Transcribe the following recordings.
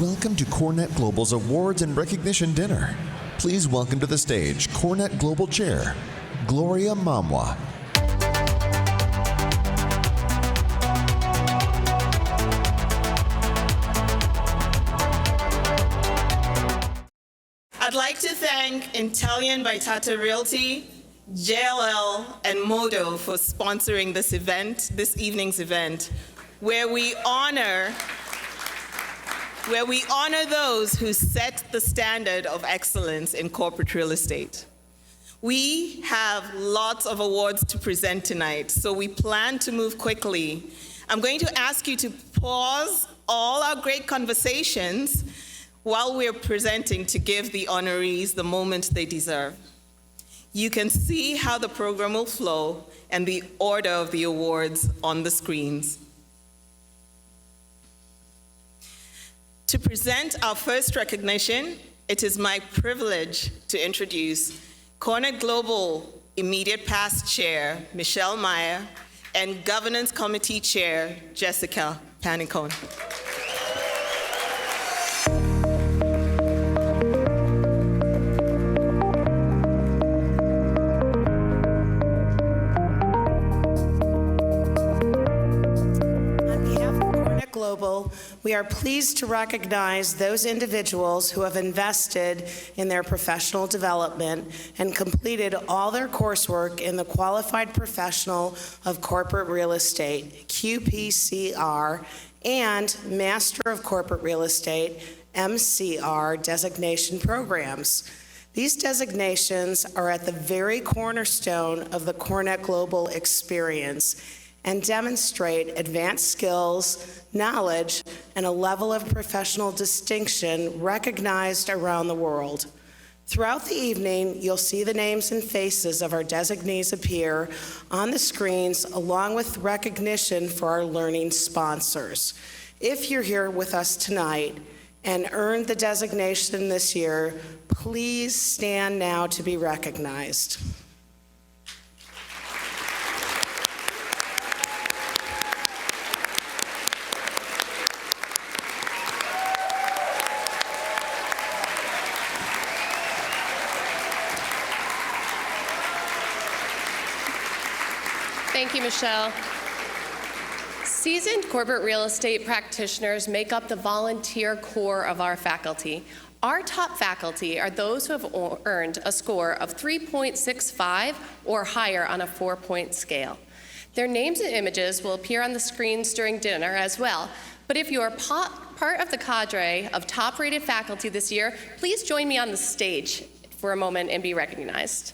Welcome to CoreNet Global's Awards and Recognition Dinner. Please welcome to the stage CoreNet Global Chair, Gloria Mamwa. I'd like to thank Intellian by Tata Realty, JLL, and Modo for sponsoring this evening's event, where we honor those who set the standard of excellence in corporate real estate. We have lots of awards to present tonight, so we plan to move quickly. I'm going to ask you to pause all our great conversations while we're presenting to give the honorees the moment they deserve. You can see how the program will flow and the order of the awards on the screens. To present our first recognition, it is my privilege to introduce CoreNet Global Immediate Past Chair, Michelle Meyer, and Governance Committee Chair, Jessica Panicone. We are pleased to recognize those individuals who have invested in their professional development and completed all their coursework in the Qualified Professional of Corporate Real Estate, QPCR, and Master of Corporate Real Estate, MCR, designation programs. These designations are at the very cornerstone of the CoreNet Global experience and demonstrate advanced skills, knowledge, and a level of professional distinction recognized around the world. Throughout the evening, you'll see the names and faces of our designees appear on the screens, along with recognition for our learning sponsors. If you're here with us tonight and earned the designation this year, please stand now to be recognized. Thank you, Michelle. Seasoned corporate real estate practitioners make up the volunteer core of our faculty. Our top faculty are those who have earned a score of 3.65 or higher on a 4-point scale. Their names and images will appear on the screens during dinner as well. But if you are part of the cadre of top-rated faculty this year, please join me on the stage for a moment and be recognized.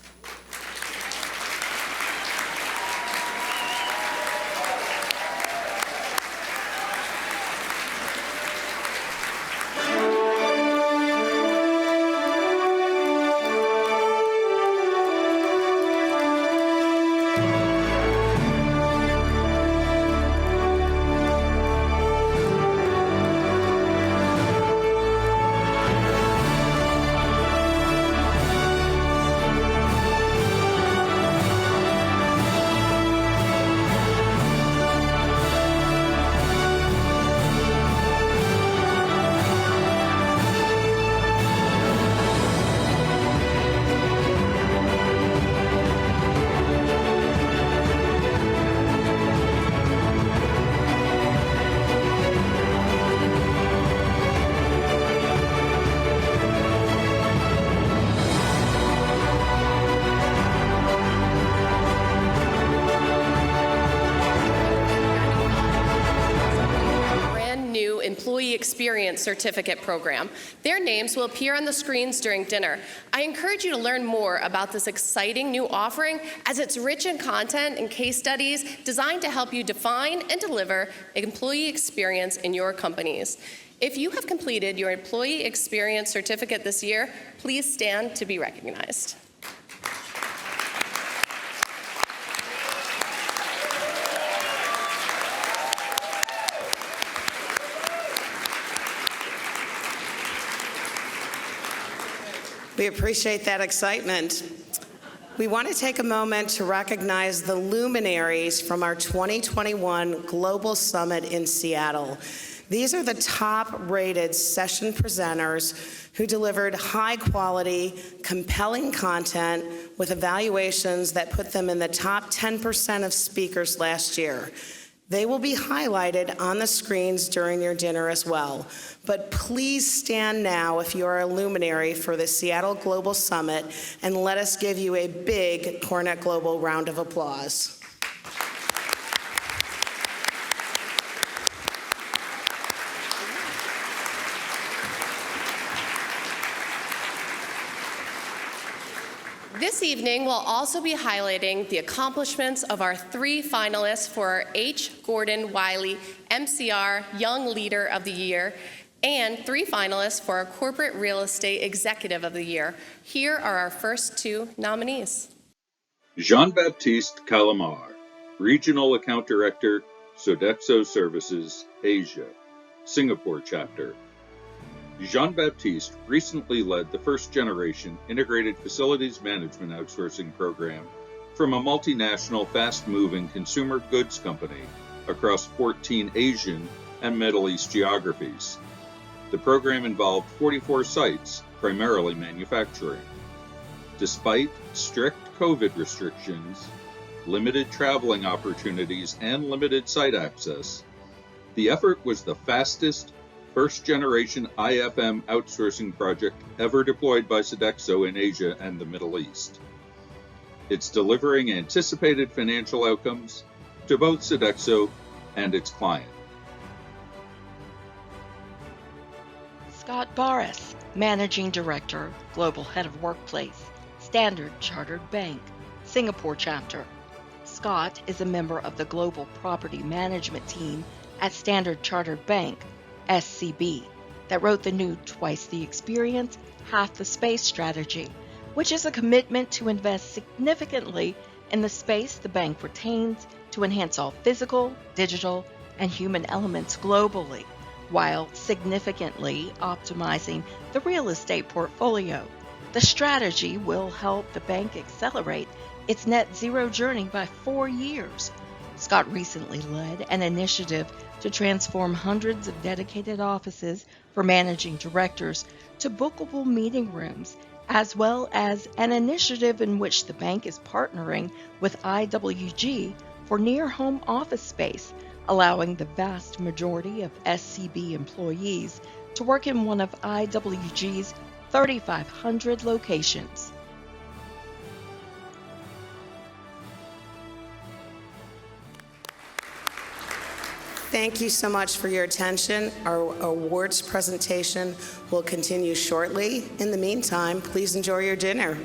Employee Experience Certificate Program. Their names will appear on the screens during dinner. I encourage you to learn more about this exciting new offering, as it's rich in content and case studies designed to help you define and deliver employee experience in your companies. If you have completed your Employee Experience Certificate this year, please stand to be recognized. We appreciate that excitement. We want to take a moment to recognize the luminaries from our 2021 Global Summit in Seattle. These are the top-rated session presenters who delivered high-quality, compelling content with evaluations that put them in the top 10% of speakers last year. They will be highlighted on the screens during your dinner as well. But please stand now if you are a luminary for the Seattle Global Summit, and let us give you a big CoreNet Global round of applause. This evening, we'll also be highlighting the accomplishments of our 3 finalists for our H. Gordon Wiley MCR Young Leader of the Year and 3 finalists for our Corporate Real Estate Executive of the Year. Here are our first 2 nominees. Jean-Baptiste Calamar, Regional Account Director, Sodexo Services, Asia, Singapore Chapter. Jean-Baptiste recently led the first-generation integrated facilities management outsourcing program from a multinational fast-moving consumer goods company across 14 Asian and Middle East geographies. The program involved 44 sites, primarily manufacturing. Despite strict COVID restrictions, limited traveling opportunities, and limited site access, the effort was the fastest first-generation IFM outsourcing project ever deployed by Sodexo in Asia and the Middle East. It's delivering anticipated financial outcomes to both Sodexo and its client. Scott Barris, Managing Director, Global Head of Workplace, Standard Chartered Bank, Singapore Chapter. Scott is a member of the Global Property Management Team at Standard Chartered Bank, SCB, that wrote the new Twice the Experience, Half the Space strategy, which is a commitment to invest significantly in the space the bank retains to enhance all physical, digital, and human elements globally, while significantly optimizing the real estate portfolio. The strategy will help the bank accelerate its net zero journey by 4 years. Scott recently led an initiative to transform hundreds of dedicated offices for managing directors to bookable meeting rooms, as well as an initiative in which the bank is partnering with IWG for near-home office space, allowing the vast majority of SCB employees to work in one of IWG's 3,500 locations. Thank you so much for your attention. Our awards presentation will continue shortly. In the meantime, please enjoy your dinner.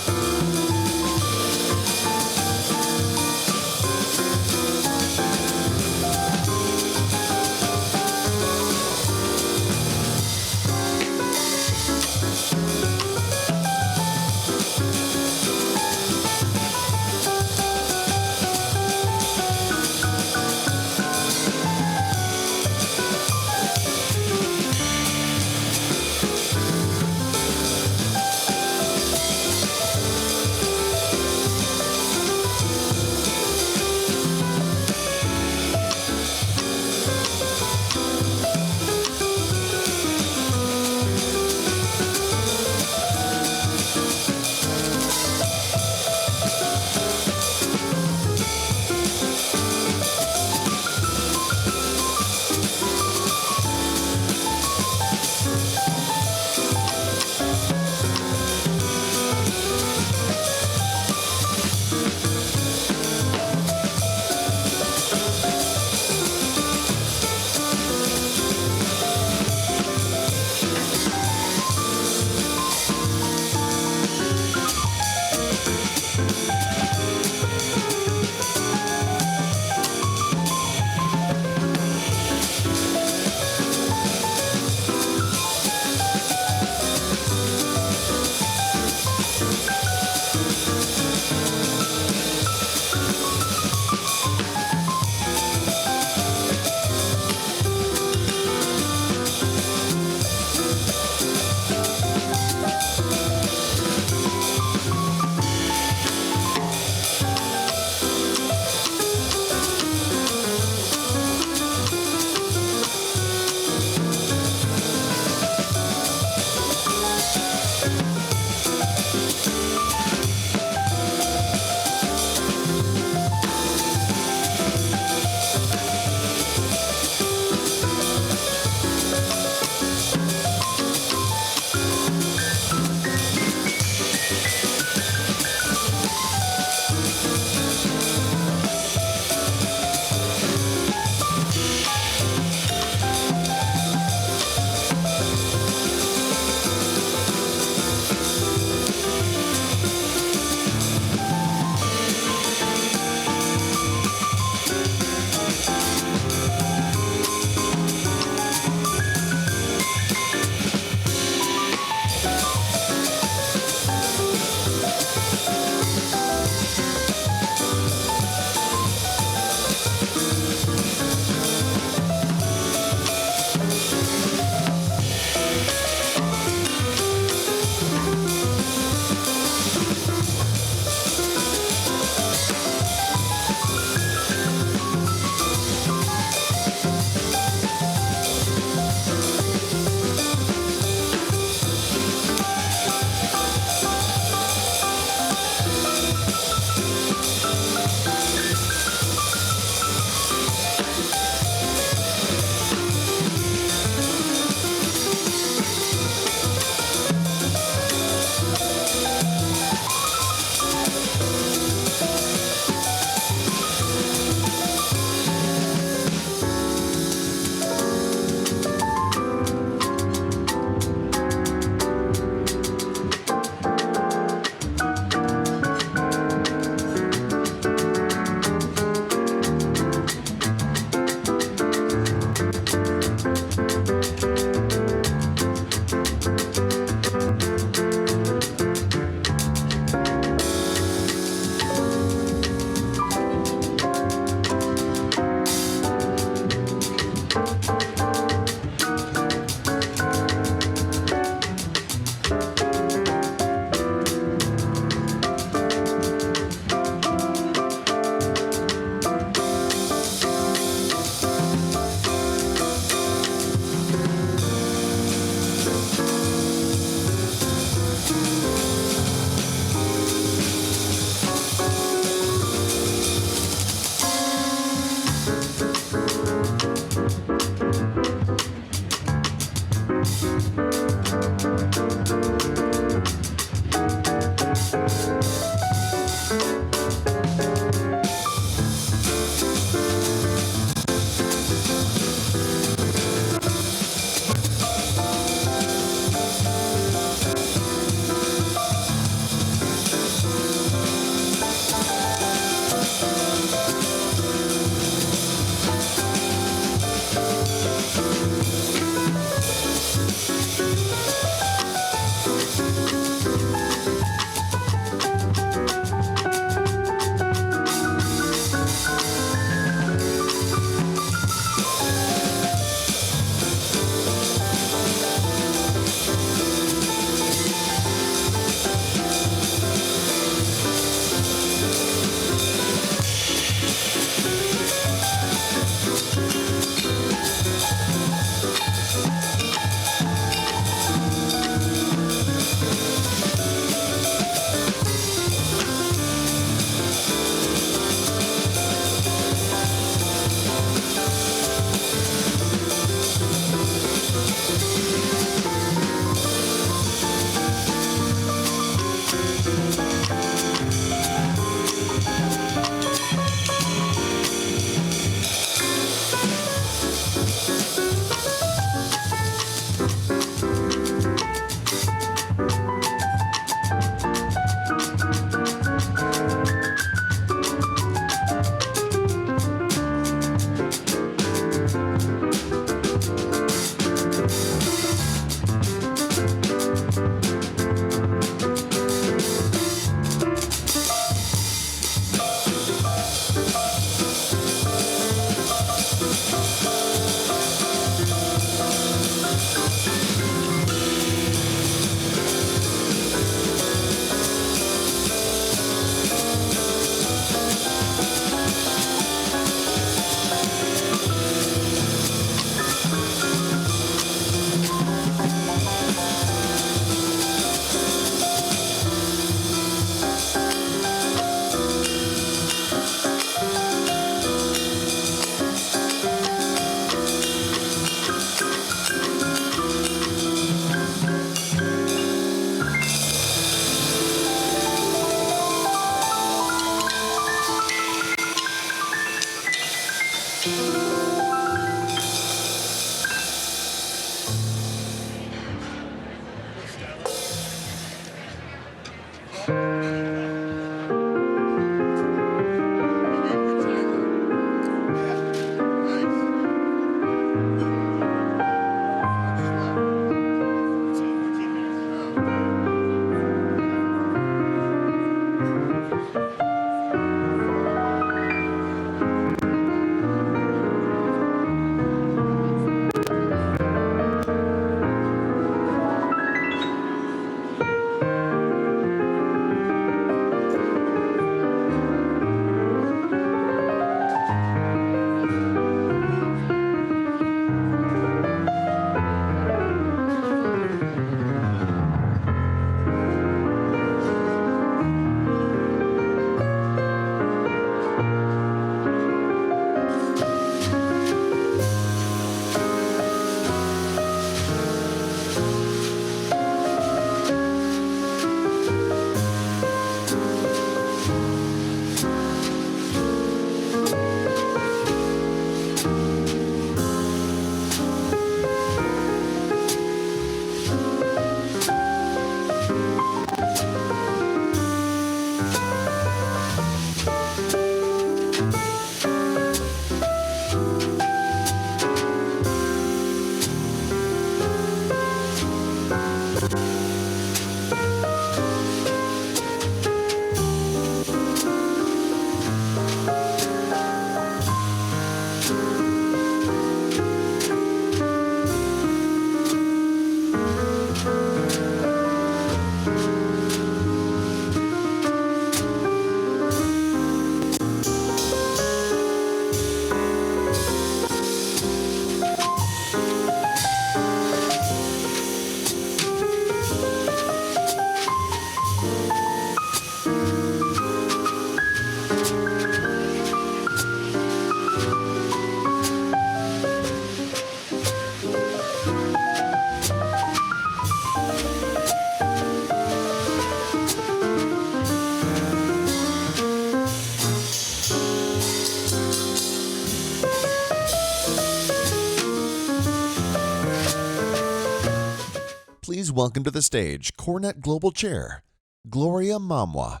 Please welcome to the stage CoreNet Global Chair, Gloria Mamwa.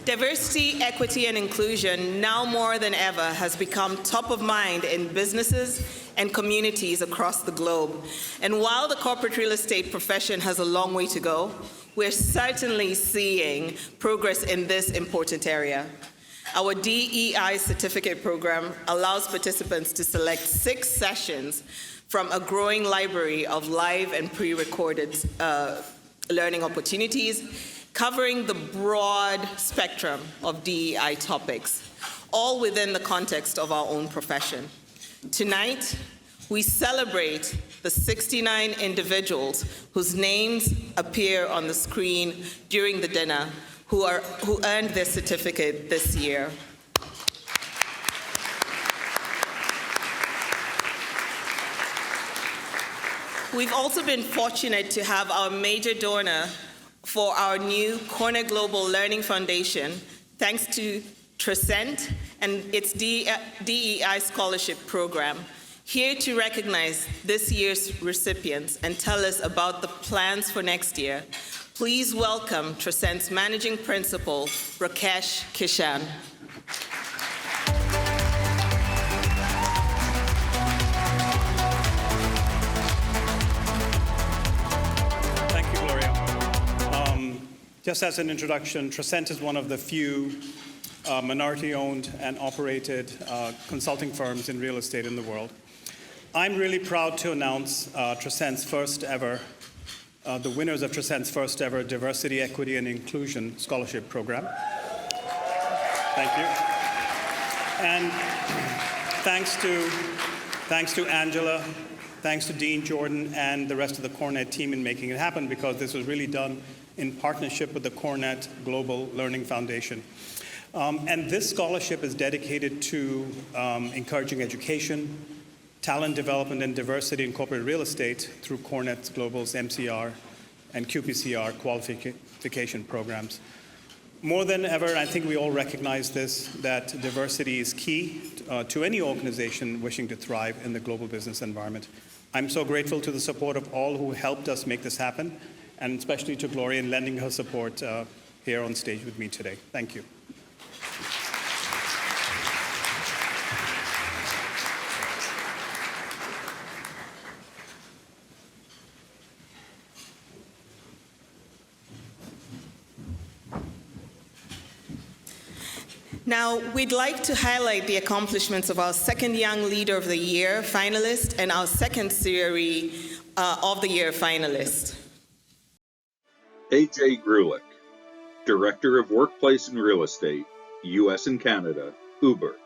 Diversity, equity, and inclusion now more than ever has become top of mind in businesses and communities across the globe. And while the corporate real estate profession has a long way to go, we're certainly seeing progress in this important area. Our DEI certificate program allows participants to select 6 sessions from a growing library of live and pre-recorded learning opportunities, covering the broad spectrum of DEI topics, all within the context of our own profession. Tonight, we celebrate the 69 individuals whose names appear on the screen during the dinner who earned their certificate this year. We've also been fortunate to have our major donor for our new CoreNet Global Learning Foundation, thanks to Trescent and its DEI Scholarship Program, here to recognize this year's recipients and tell us about the plans for next year. Please welcome Trescent's Managing Principal, Rakesh Kishan. Just as an introduction, Trescent is one of the few minority-owned and operated consulting firms in real estate in the world. I'm really proud to announce Trescent's first ever, the winners of Trescent's first ever Diversity, Equity, and Inclusion Scholarship Program. Thank you. And thanks to Angela, thanks to Dean Jordan and the rest of the CoreNet team in making it happen, because this was really done in partnership with the CoreNet Global Learning Foundation. And this scholarship is dedicated to encouraging education, talent development, and diversity in corporate real estate through CoreNet Global's MCR and QPCR qualification programs. More than ever, I think we all recognize this, that diversity is key to any organization wishing to thrive in the global business environment. I'm so grateful to the support of all who helped us make this happen, and especially to Gloria in lending her support here on stage with me today. Thank you. Now, we'd like to highlight the accomplishments of our second Young Leader of the Year finalist and our second series of the Year finalist. A.J. Grulich, Director of Workplace and Real Estate, U.S. and Canada, Uber,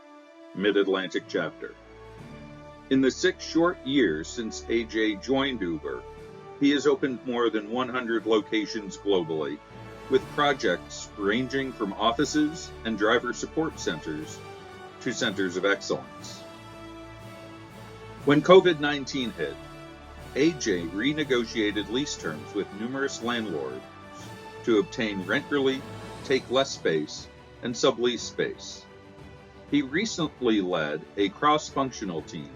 Mid-Atlantic Chapter. In the 6 short years since A.J. joined Uber, he has opened more than 100 locations globally, with projects ranging from offices and driver support centers to centers of excellence. When COVID-19 hit, A.J. renegotiated lease terms with numerous landlords to obtain rent relief, take less space, and sublease space. He recently led a cross-functional team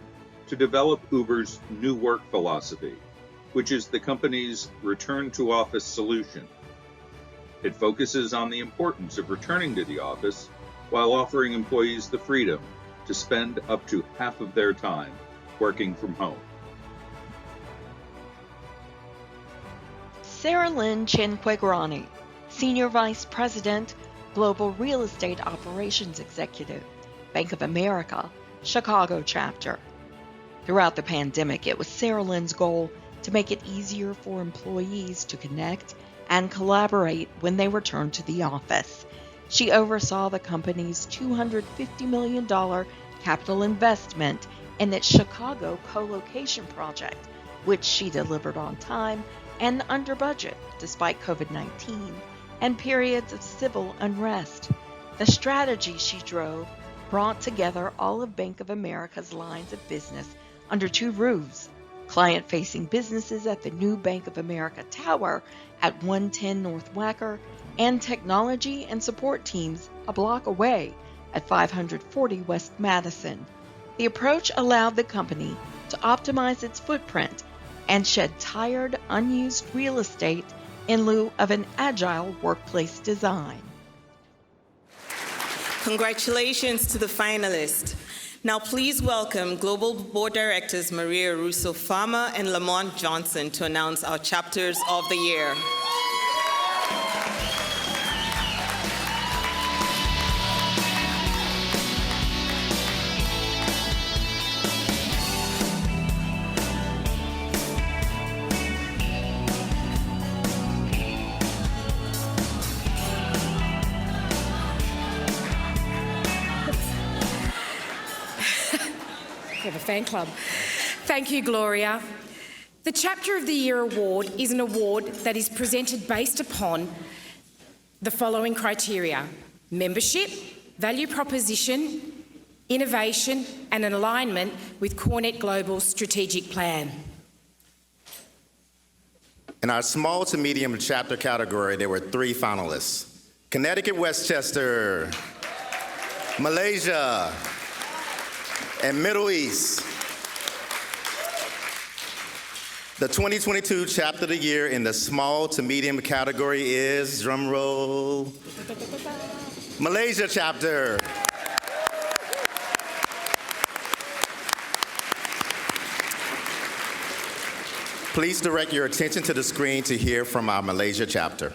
to develop Uber's new work philosophy, which is the company's return-to-office solution. It focuses on the importance of returning to the office while offering employees the freedom to spend up to half of their time working from home. Sarah Lynn Chinquegrani, Senior Vice President, Global Real Estate Operations Executive, Bank of America, Chicago Chapter. Throughout the pandemic, it was Sarah Lynn's goal to make it easier for employees to connect and collaborate when they returned to the office. She oversaw the company's $250 million capital investment in its Chicago co-location project, which she delivered on time and under budget despite COVID-19 and periods of civil unrest. The strategy she drove brought together all of Bank of America's lines of business under 2 roofs, client-facing businesses at the new Bank of America Tower at 110 North Wacker, and technology and support teams a block away at 540 West Madison. The approach allowed the company to optimize its footprint and shed tired, unused real estate in lieu of an agile workplace design. Congratulations to the finalists. Now please welcome Global Board Directors Maria Russo Farmer and Lamont Johnson to announce our chapters of the year. We have a fan club. Thank you, Gloria. The Chapter of the Year award is an award that is presented based upon the following criteria: membership, value proposition, innovation, and an alignment with CoreNet Global's strategic plan. In our small to medium chapter category, there were 3 finalists: Connecticut Westchester, Malaysia, and Middle East. The 2022 Chapter of the Year in the small to medium category is, drum roll, Malaysia Chapter. Please direct your attention to the screen to hear from our Malaysia Chapter.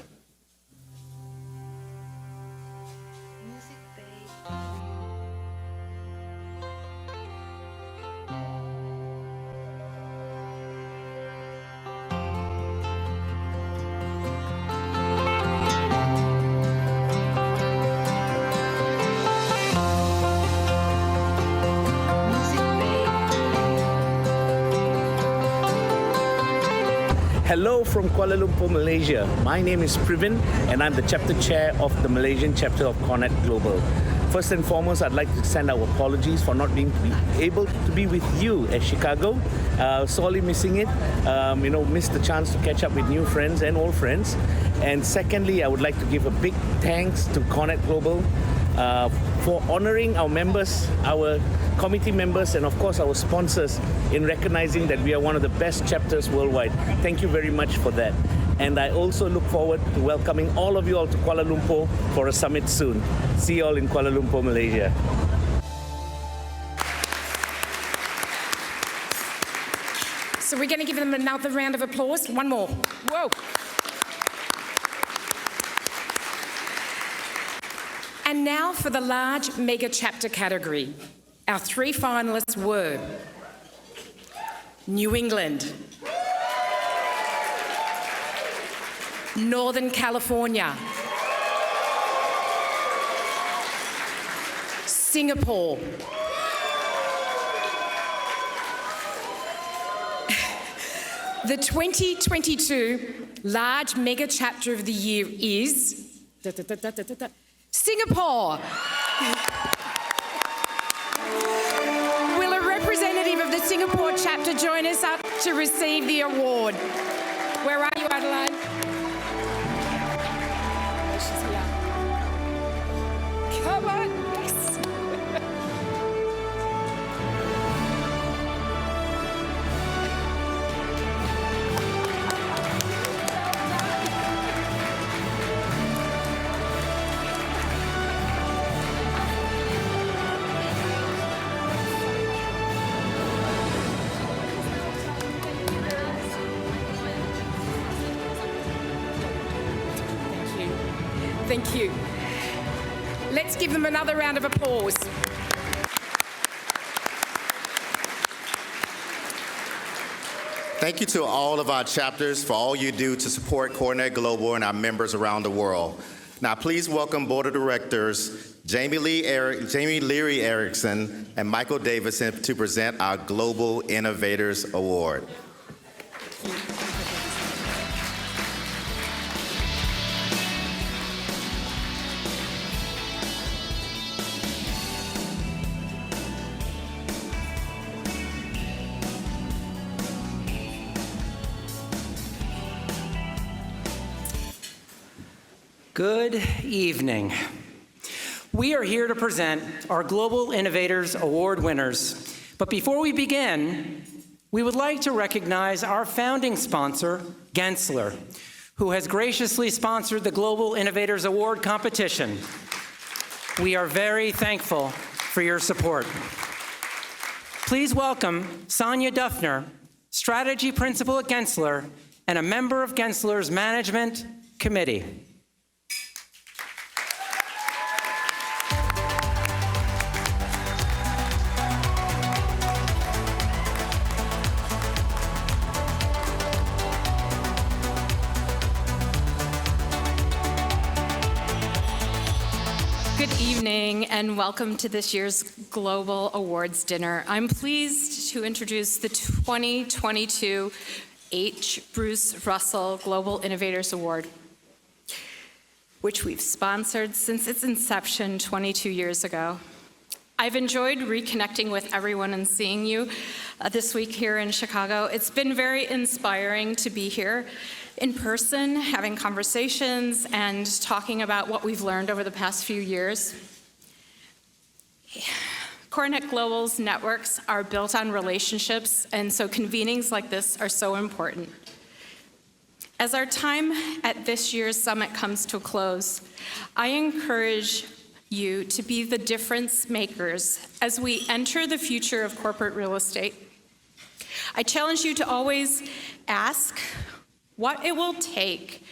Hello from Kuala Lumpur, Malaysia. My name is Privin and I'm the chapter chair of the Malaysian chapter of CoreNet Global. First and foremost, I'd like to send our apologies for not being able to be with you at Chicago. Sorely missing it. Missed the chance to catch up with new friends and old friends. And secondly, I would like to give a big thanks to CoreNet Global for honoring our members, our committee members, and of course our sponsors in recognizing that we are one of the best chapters worldwide. Thank you very much for that. And I also look forward to welcoming all of you all to Kuala Lumpur for a summit soon. See you all in Kuala Lumpur, Malaysia. So we're going to give them another round of applause. One more. Whoa. And now for the large mega chapter category. Our 3 finalists were New England, Northern California, Singapore, the 2022 large mega chapter of the year is Singapore. Will a representative of the Singapore chapter join us up to receive the award? Where are you, Adeline? Oh, she's here. Come on, yes. Thank you. Let's give them another round of applause. Thank you to all of our chapters for all you do to support CoreNet Global and our members around the world. Now, please welcome Board of Directors Jamie Leary Erickson and Michael Davison to present our Global Innovators Award. Good evening. We are here to present our Global Innovators Award winners. But before we begin, we would like to recognize our founding sponsor, Gensler, who has graciously sponsored the Global Innovators Award competition. We are very thankful for your support. Please welcome Sonia Duffner, Strategy Principal at Gensler and a member of Gensler's Management Committee. Good evening and welcome to this year's Global Awards Dinner. I'm pleased to introduce the 2022 H. Bruce Russell Global Innovators Award, which we've sponsored since its inception 22 years ago. I've enjoyed reconnecting with everyone and seeing you this week here in Chicago. It's been very inspiring to be here in person, having conversations and talking about what we've learned over the past few years. CoreNet Global's networks are built on relationships, and so convenings like this are so important. As our time at this year's summit comes to a close, I encourage you to be the difference makers as we enter the future of corporate real estate. I challenge you to always ask what it will take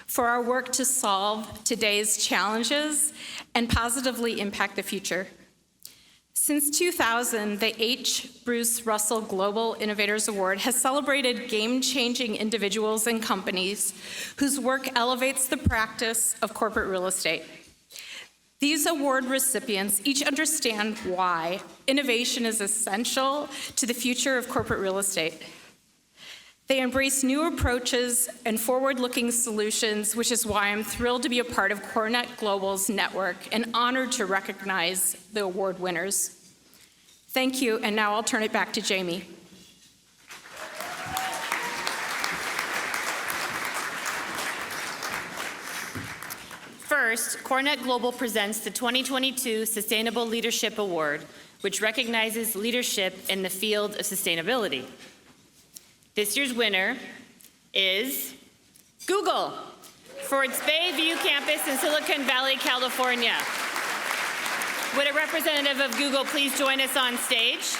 for our work to solve today's challenges and positively impact the future. Since 2000, the H. Bruce Russell Global Innovators Award has celebrated game-changing individuals and companies whose work elevates the practice of corporate real estate. These award recipients each understand why innovation is essential to the future of corporate real estate. They embrace new approaches and forward-looking solutions, which is why I'm thrilled to be a part of CoreNet Global's network and honored to recognize the award winners. Thank you, and now I'll turn it back to Jamie. First, CoreNet Global presents the 2022 Sustainable Leadership Award, which recognizes leadership in the field of sustainability. This year's winner is Google for its Bayview campus in Silicon Valley, California. Would a representative of Google please join us on stage?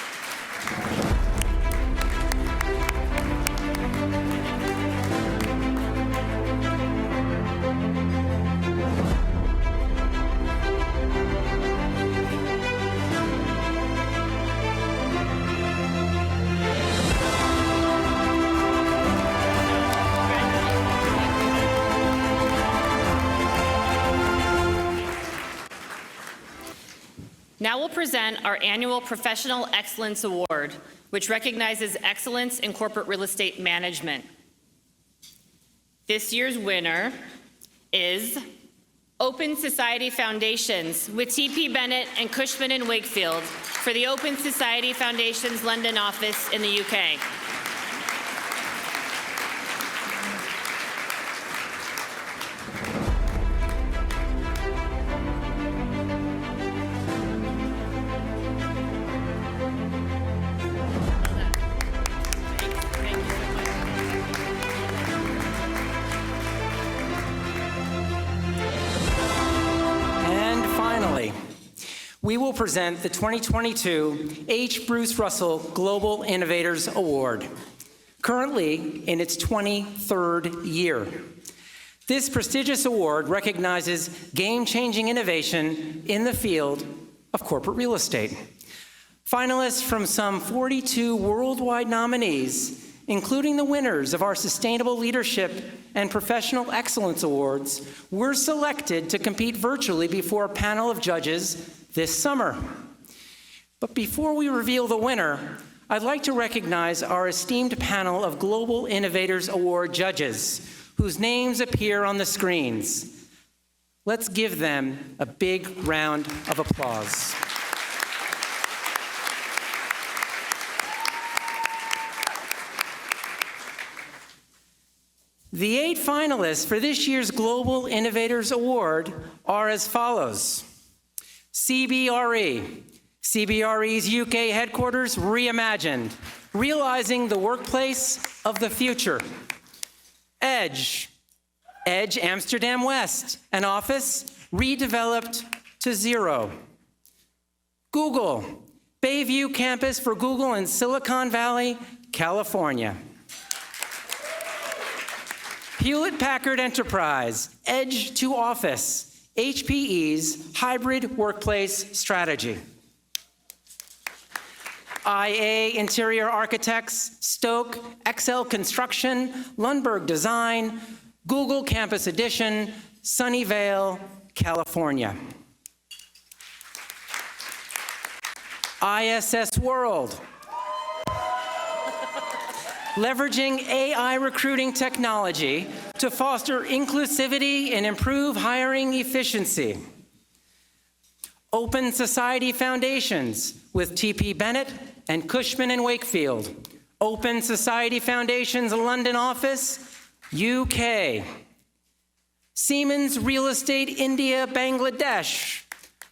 Now we'll present our annual Professional Excellence Award, which recognizes excellence in corporate real estate management. This year's winner is Open Society Foundations with T.P. Bennett and Cushman & Wakefield for the Open Society Foundation's London office in the UK. We will present the 2022 H. Bruce Russell Global Innovators Award, currently in its 23rd year. This prestigious award recognizes game-changing innovation in the field of corporate real estate. Finalists from some 42 worldwide nominees, including the winners of our Sustainable Leadership and Professional Excellence Awards, were selected to compete virtually before a panel of judges this summer. But before we reveal the winner, I'd like to recognize our esteemed panel of Global Innovators Award judges, whose names appear on the screens. Let's give them a big round of applause. The 8 finalists for this year's Global Innovators Award are as follows. CBRE. CBRE's UK headquarters reimagined, realizing the workplace of the future. Edge. Edge Amsterdam West, an office redeveloped to zero. Google. Bayview campus for Google in Silicon Valley, California. Hewlett-Packard Enterprise, Edge to Office, HPE's hybrid workplace strategy. IA Interior Architects, Stoke, XL Construction, Lundberg Design, Google Campus Edition, Sunnyvale, California. ISS World, leveraging AI recruiting technology to foster inclusivity and improve hiring efficiency. Open Society Foundations with T.P. Bennett and Cushman and Wakefield. Open Society Foundation's London office, UK. Siemens Real Estate India, Bangladesh.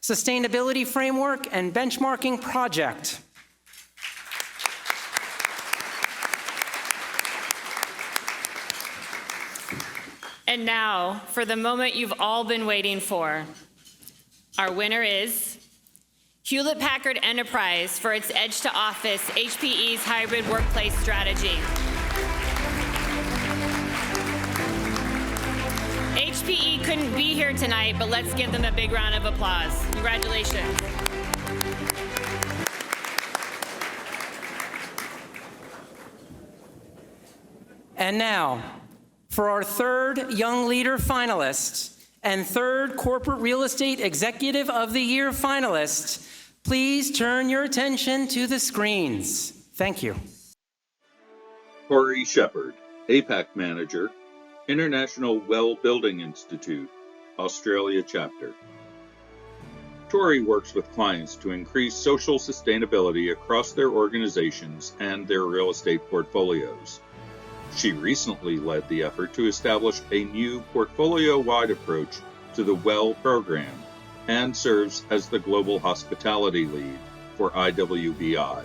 Sustainability Framework and Benchmarking Project. And now, for the moment you've all been waiting for. Our winner is Hewlett-Packard Enterprise for its Edge to Office, HPE's hybrid workplace strategy. HPE couldn't be here tonight, but let's give them a big round of applause. Congratulations. And now, for our 3rd Young Leader finalist and 3rd Corporate Real Estate Executive of the Year finalist, please turn your attention to the screens. Thank you. Corey Shepard, APAC Manager, International Well Building Institute, Australia Chapter. Tori works with clients to increase social sustainability across their organizations and their real estate portfolios. She recently led the effort to establish a new portfolio-wide approach to the WELL program and serves as the Global Hospitality Lead for IWBI.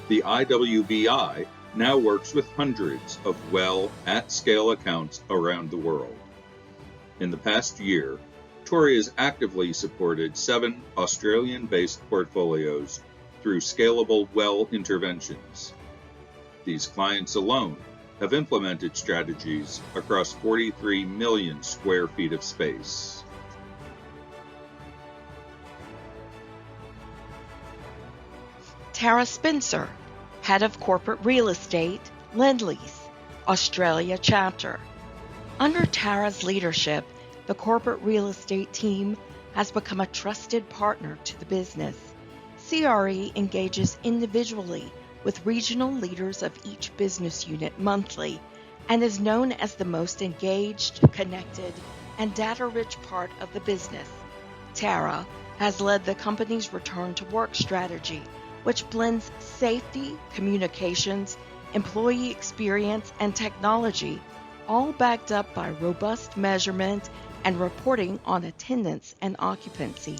The IWBI now works with hundreds of WELL at-scale accounts around the world. In the past year, Tori has actively supported 7 Australian-based portfolios through scalable WELL interventions. These clients alone have implemented strategies across 43 million square feet of space. Tara Spencer, Head of Corporate Real Estate, Lend-Lease, Australia Chapter. Under Tara's leadership, the corporate real estate team has become a trusted partner to the business. CRE engages individually with regional leaders of each business unit monthly and is known as the most engaged, connected, and data-rich part of the business. Tara has led the company's return to work strategy, which blends safety, communications, employee experience, and technology, all backed up by robust measurement and reporting on attendance and occupancy.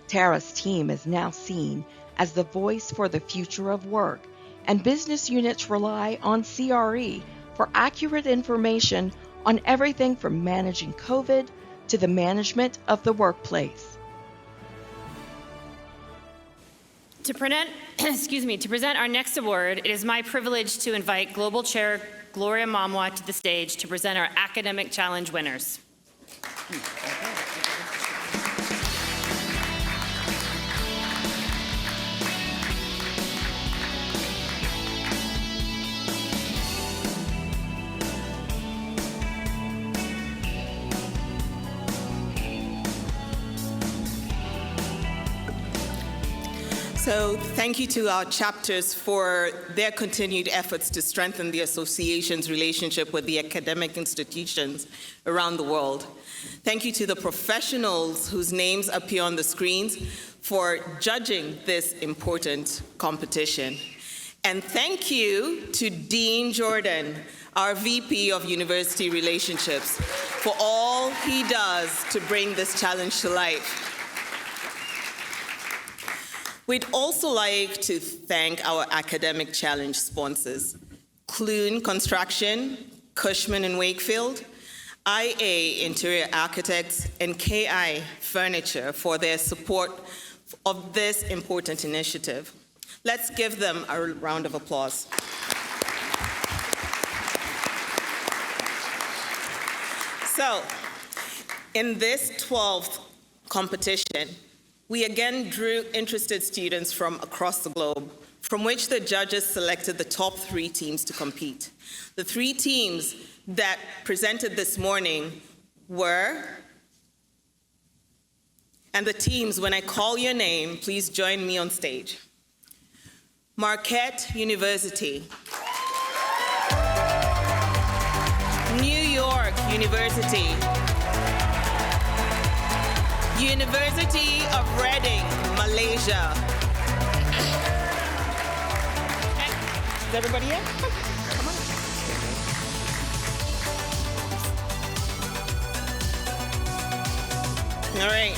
Tara's team is now seen as the voice for the future of work, and business units rely on CRE for accurate information on everything from managing COVID to the management of the workplace. To present our next award, it is my privilege to invite Global Chair Gloria Mamwa to the stage to present our Academic Challenge winners. So thank you to our chapters for their continued efforts to strengthen the association's relationship with the academic institutions around the world. Thank you to the professionals whose names appear on the screens for judging this important competition. And thank you to Dean Jordan, our VP of University Relationships, for all he does to bring this challenge to life. We'd also like to thank our academic challenge sponsors, Clune Construction, Cushman & Wakefield, IA Interior Architects, and KI Furniture for their support of this important initiative. Let's give them a round of applause. So, in this 12th competition, we again drew interested students from across the globe, from which the judges selected the top 3 teams to compete. The 3 teams that presented this morning were, and the teams, when I call your name, please join me on stage. Marquette University, New York University, University of Reading, Malaysia. Is everybody here? Come on. All right.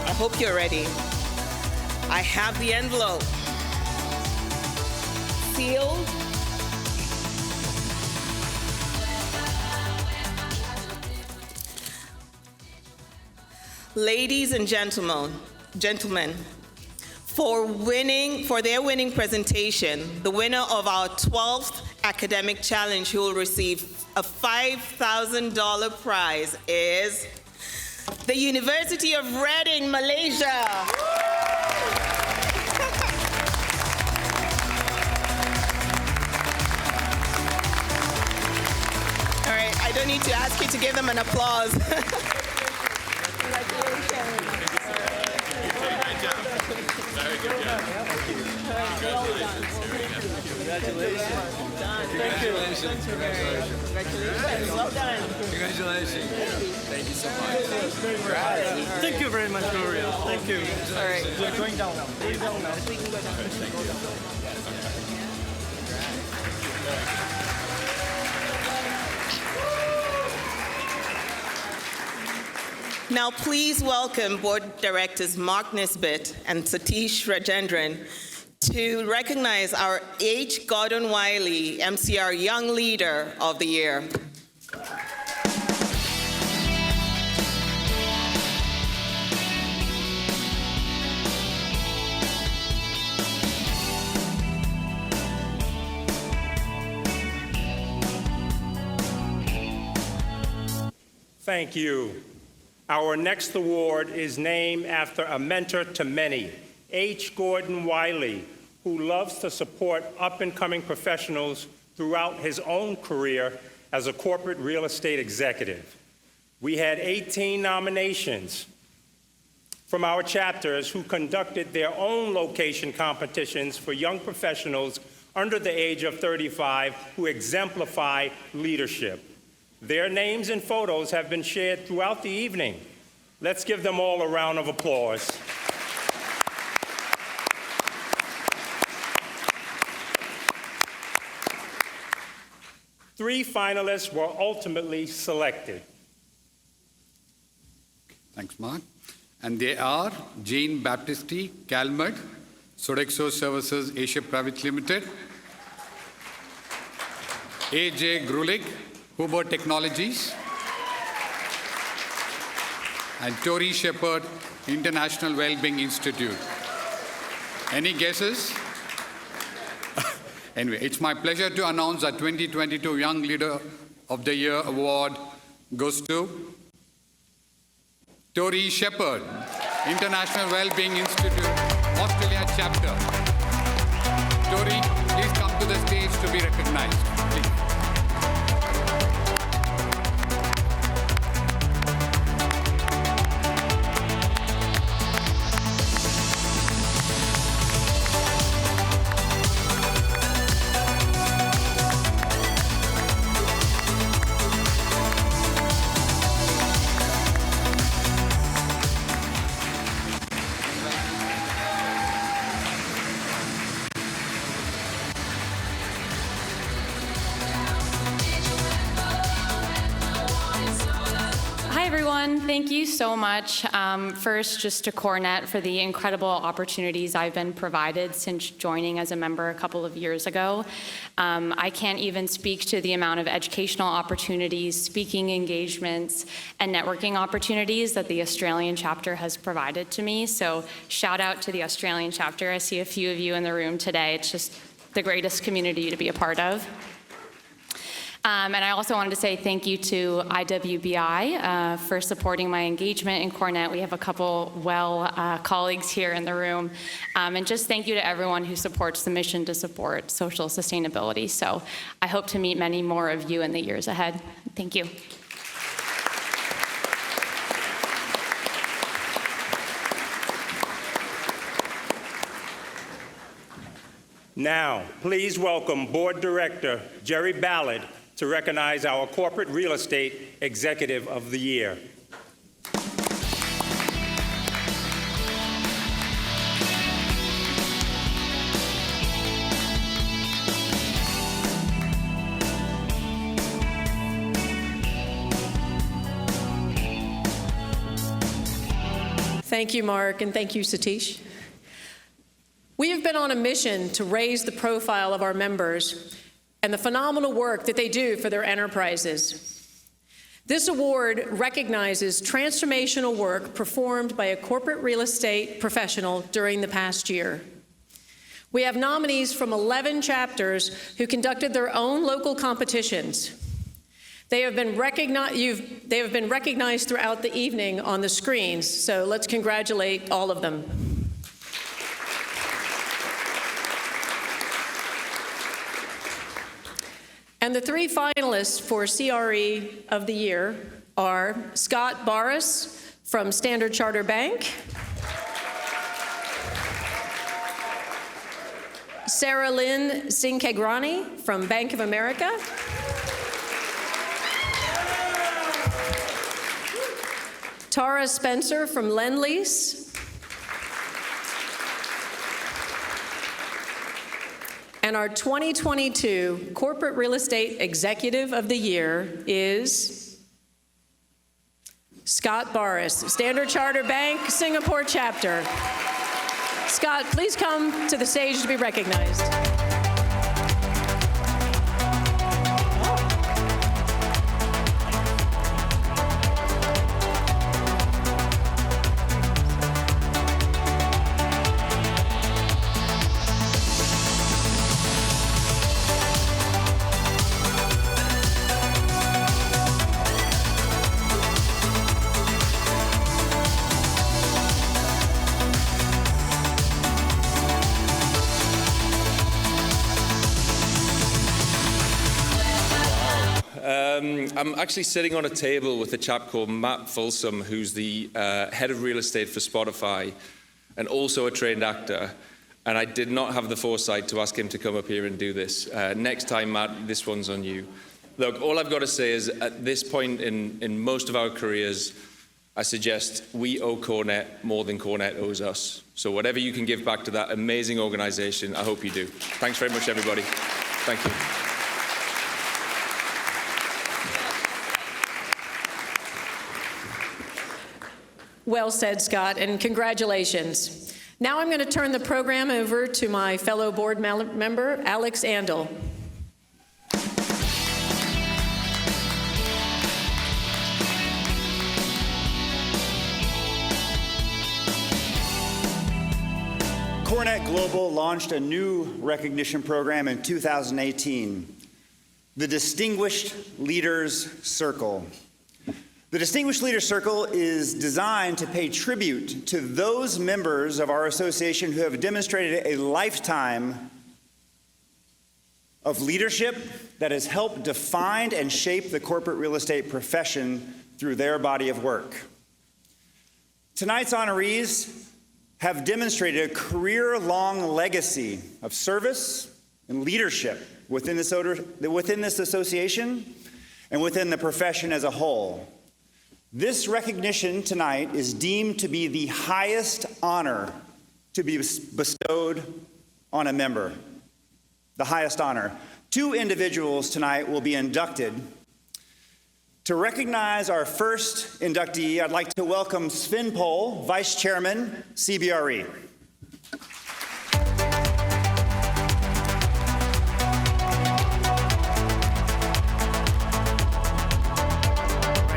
I hope you're ready. I have the envelope sealed. Ladies and gentlemen, for their winning presentation, the winner of our 12th academic challenge who will receive a $5,000 prize is the University of Reading, Malaysia. All right, I don't need to ask you to give them an applause. Congratulations. Well done. Congratulations. Thank you so much. Thank you very much, Gloria. Thank you. All right. We're going down now. We can go down. Now, please welcome Board Directors Mark Nisbet and Satish Rajendran to recognize our H. Gordon Wiley MCR Young Leader of the Year. Thank you. Our next award is named after a mentor to many, H. Gordon Wiley, who loves to support up-and-coming professionals throughout his own career as a corporate real estate executive. We had 18 nominations from our chapters who conducted their own location competitions for young professionals under the age of 35 who exemplify leadership. Their names and photos have been shared throughout the evening. Let's give them all a round of applause. Three finalists were ultimately selected. Thanks, Mark. And they are Jean Baptisti, Calmette, Sodexo Services Asia Private Limited, A.J. Grulik, Huber Technologies, and Tori Shepherd, International Wellbeing Institute. Any guesses? Anyway, it's my pleasure to announce our 2022 Young Leader of the Year Award goes to Tori Shepherd, International Wellbeing Institute, Australia Chapter. Tori, please come to the stage to be recognized. Please. everyone. Thank you so much. First, just to CoreNet for the incredible opportunities I've been provided since joining as a member a couple of years ago. I can't even speak to the amount of educational opportunities, speaking engagements, and networking opportunities that the Australian chapter has provided to me. So shout out to the Australian chapter. I see a few of you in the room today. It's just the greatest community to be a part of. And I also wanted to say thank you to IWBI for supporting my engagement in CoreNet. We have a couple colleagues here in the room. And just thank you to everyone who supports the mission to support social sustainability. So I hope to meet many more of you in the years ahead. Thank you. Now, please welcome Board Director Jerry Ballard to recognize our Corporate Real Estate Executive of the Year. Thank you, Mark, and thank you, Satish. We have been on a mission to raise the profile of our members and the phenomenal work that they do for their enterprises. This award recognizes transformational work performed by a corporate real estate professional during the past year. We have nominees from 11 chapters who conducted their own local competitions. They have been recognized throughout the evening on the screens, so let's congratulate all of them. And the three finalists for CRE of the Year are Scott Barris from Standard Chartered Bank, Sarah Lynn Sinkegrani from Bank of America, Tara Spencer from Lendlease, and our 2022 Corporate Real Estate Executive of the Year is Scott Barris, Standard Chartered Bank, Singapore chapter. Scott, please come to the stage to be recognized. I'm actually sitting on a table with a chap called Matt Folsom, who's the head of real estate for Spotify and also a trained actor. And I did not have the foresight to ask him to come up here and do this. Next time, Matt, this one's on you. Look, all I've got to say is at this point in most of our careers, I suggest we owe CoreNet more than CoreNet owes us. So whatever you can give back to that amazing organization, I hope you do. Thanks very much, everybody. Thank you. Well said, Scott, and congratulations. Now I'm going to turn the program over to my fellow board member, Alex Andel. CoreNet Global launched a new recognition program in 2018, the Distinguished Leaders Circle. The Distinguished Leaders Circle is designed to pay tribute to those members of our association who have demonstrated a lifetime of leadership that has helped define and shape the corporate real estate profession through their body of work. Tonight's honorees have demonstrated a career-long legacy of service and leadership within this association and within the profession as a whole. This recognition tonight is deemed to be the highest honor to be bestowed on a member. The highest honor. 2 individuals tonight will be inducted To recognize our first inductee, I'd like to welcome Sven Pohl, Vice Chairman, CBRE.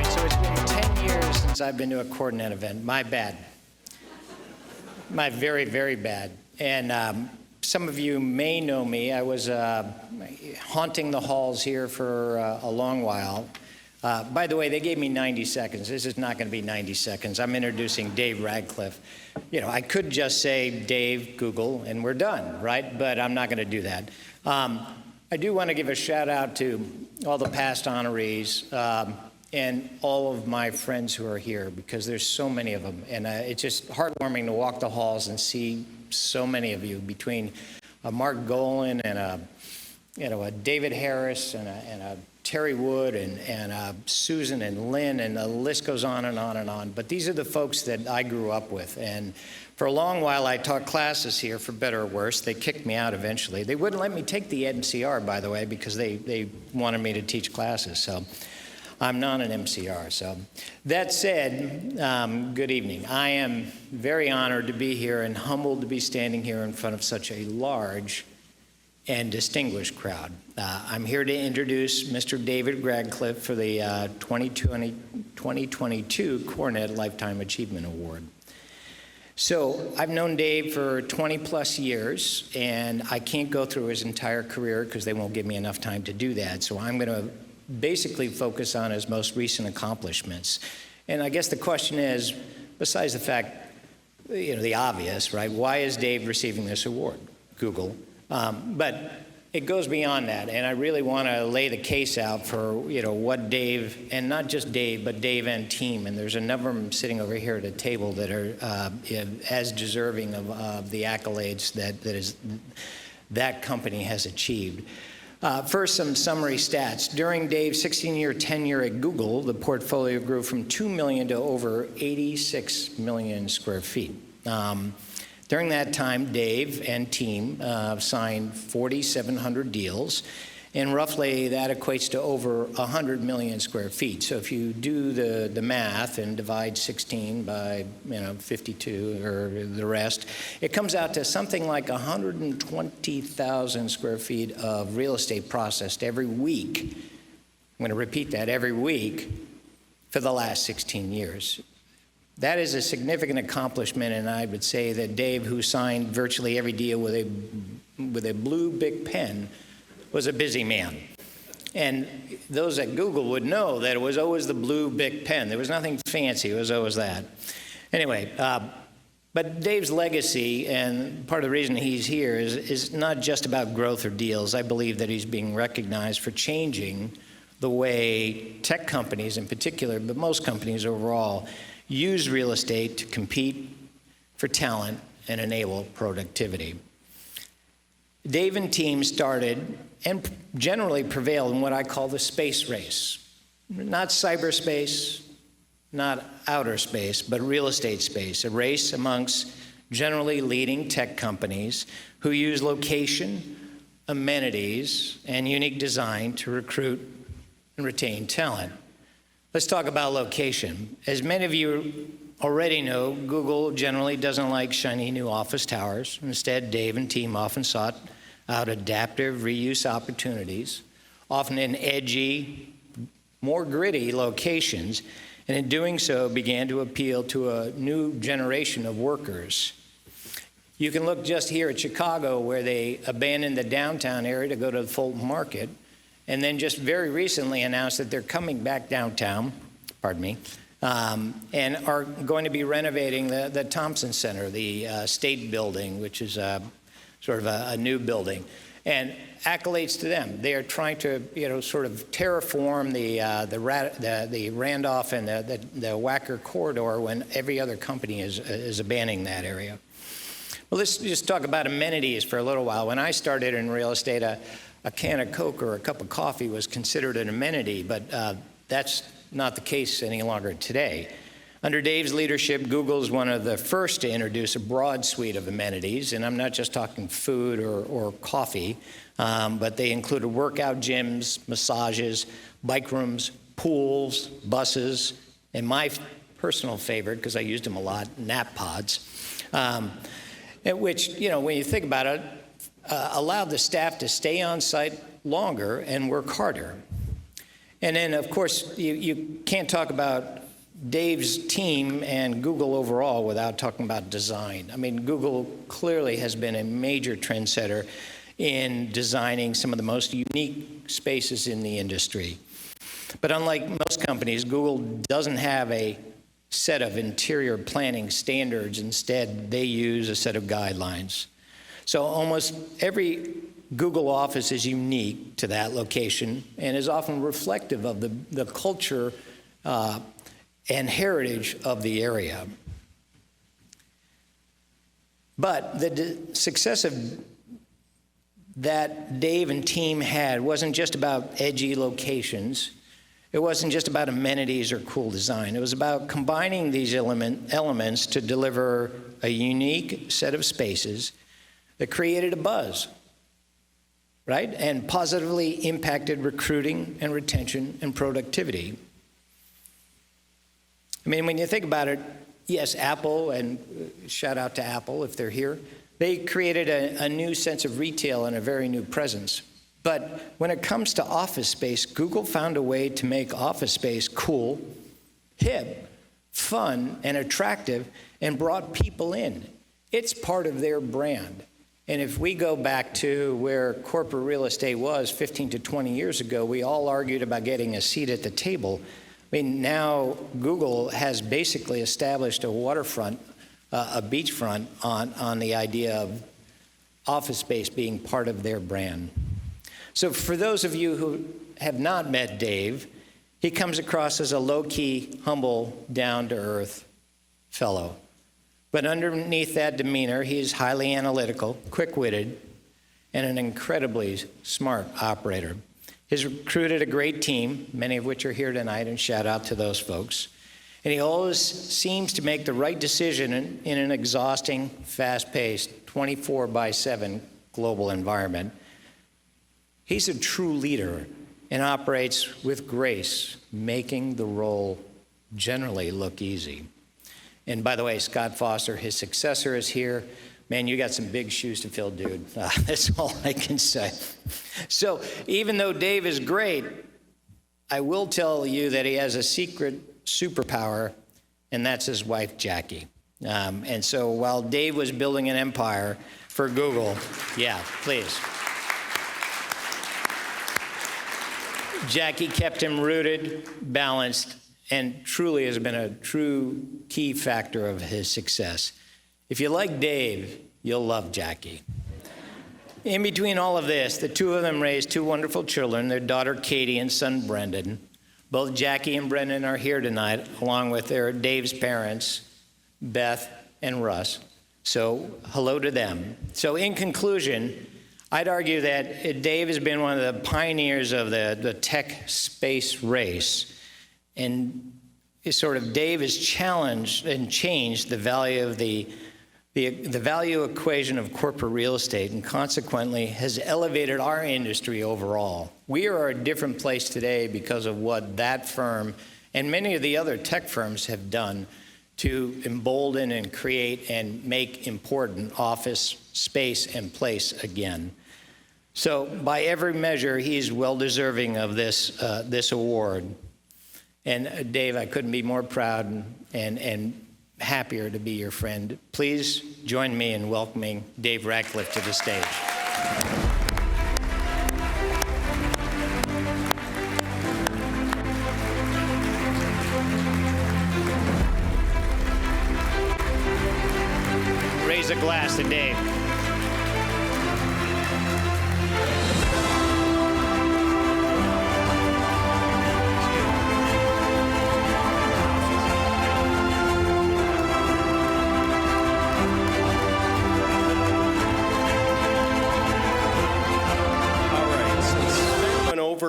So it's been 10 years since I've been to a CoreNet event. My bad. My very, very bad. And some of you may know me. I was haunting the halls here for a long while. By the way, they gave me 90 seconds. This is not going to be 90 seconds. I'm introducing Dave Radcliffe. You know, I could just say Dave, Google, and we're done, right? But I'm not going to do that. I do want to give a shout out to all the past honorees and all of my friends who are here, because there's so many of them. And it's just heartwarming to walk the halls and see so many of you, between Mark Golan and a David Harris and a Terry Wood and Susan and Lynn, and the list goes on and on and on. But these are the folks that I grew up with. And for a long while, I taught classes here, for better or worse. They kicked me out eventually. They wouldn't let me take the MCR, by the way, because they wanted me to teach classes. So I'm not an MCR. So that said, good evening. I am very honored to be here and humbled to be standing here in front of such a large and distinguished crowd. I'm here to introduce Mr. David Radcliffe for the 2022 CoreNet Lifetime Achievement Award. So I've known Dave for 20 plus years, and I can't go through his entire career because they won't give me enough time to do that. So I'm going to basically focus on his most recent accomplishments. And I guess the question is, besides the fact, you know, the obvious, right? Why is Dave receiving this award? Google. But it goes beyond that, and I really want to lay the case out for, you know, what Dave, and not just Dave, but Dave and team, and there's a number of them sitting over here at a table that are as deserving of the accolades that company has achieved. First, some summary stats. During Dave's 16-year tenure at Google, the portfolio grew from 2 million to over 86 million square feet. During that time, Dave and team signed 4,700 deals, and roughly that equates to over 100 million square feet. So if you do the math and divide 16 by 52 or the rest, it comes out to something like 120,000 square feet of real estate processed every week. I'm going to repeat that, every week for the last 16 years. That is a significant accomplishment, and I would say that Dave, who signed virtually every deal with a blue Bic pen, was a busy man. And those at Google would know that it was always the blue Bic pen. There was nothing fancy, it was always that. Anyway, but Dave's legacy, and part of the reason he's here, is not just about growth or deals. I believe that he's being recognized for changing the way tech companies in particular, but most companies overall, use real estate to compete for talent and enable productivity. Dave and team started and generally prevailed in what I call the space race. Not cyberspace, not outer space, but real estate space, a race amongst generally leading tech companies who use location, amenities, and unique design to recruit and retain talent. Let's talk about location. As many of you already know, Google generally doesn't like shiny new office towers. Instead, Dave and team often sought out adaptive reuse opportunities, often in edgy, more gritty locations, and in doing so began to appeal to a new generation of workers. You can look just here at Chicago, where they abandoned the downtown area to go to the Fulton Market, and then just very recently announced that they're coming back downtown, and are going to be renovating the Thompson Center, the State Building, which is sort of a new building. And accolades to them. They are trying to, sort of terraform the Randolph and the Wacker corridor when every other company is abandoning that area. Well, let's just talk about amenities for a little while. When I started in real estate, a can of Coke or a cup of coffee was considered an amenity, but that's not the case any longer today. Under Dave's leadership, Google is one of the first to introduce a broad suite of amenities, and I'm not just talking food or coffee, but they included workout gyms, massages, bike rooms, pools, buses, and my personal favorite, because I used them a lot, nap pods, which, when you think about it, allowed the staff to stay on site longer and work harder. And then, of course, you can't talk about Dave's team and Google overall without talking about design. I mean, Google clearly has been a major trendsetter in designing some of the most unique spaces in the industry. But unlike most companies, Google doesn't have a set of interior planning standards. Instead, they use a set of guidelines. So almost every Google office is unique to that location and is often reflective of the culture and heritage of the area. But the success that Dave and team had wasn't just about edgy locations. It wasn't just about amenities or cool design. It was about combining these elements to deliver a unique set of spaces that created a buzz, right? And positively impacted recruiting and retention and productivity. I mean, when you think about it, yes, Apple, and shout out to Apple if they're here, they created a new sense of retail and a very new presence. But when it comes to office space, Google found a way to make office space cool, hip, fun, and attractive, and brought people in. It's part of their brand. And if we go back to where corporate real estate was 15 to 20 years ago, we all argued about getting a seat at the table. I mean, now Google has basically established a waterfront, a beachfront on the idea of office space being part of their brand. So for those of you who have not met Dave, he comes across as a low-key, humble, down-to-earth fellow. But underneath that demeanor, he is highly analytical, quick-witted, and an incredibly smart operator. He's recruited a great team, many of which are here tonight, and shout out to those folks. And he always seems to make the right decision in an exhausting, fast-paced, 24/7 global environment. He's a true leader and operates with grace, making the role generally look easy. And by the way, Scott Foster, his successor, is here. Man, you got some big shoes to fill, dude. That's all I can say. So even though Dave is great, I will tell you that he has a secret superpower, and that's his wife, Jackie. And so while Dave was building an empire for Google, yeah, please. Jackie kept him rooted, balanced, and truly has been a true key factor of his success. If you like Dave, you'll love Jackie. In between all of this, the two of them raised two wonderful children, their daughter Katie and son Brendan. Both Jackie and Brendan are here tonight, along with Dave's parents, Beth and Russ. So hello to them. So in conclusion, I'd argue that Dave has been one of the pioneers of the tech space race. And Dave has challenged and changed the value of the value equation of corporate real estate, and consequently has elevated our industry overall. We are a different place today because of what that firm and many of the other tech firms have done to embolden and create and make important office space and place again. So by every measure, he's well deserving of this award. And Dave, I couldn't be more proud and happier to be your friend. Please join me in welcoming Dave Ratcliffe to the stage. Raise a glass to Dave.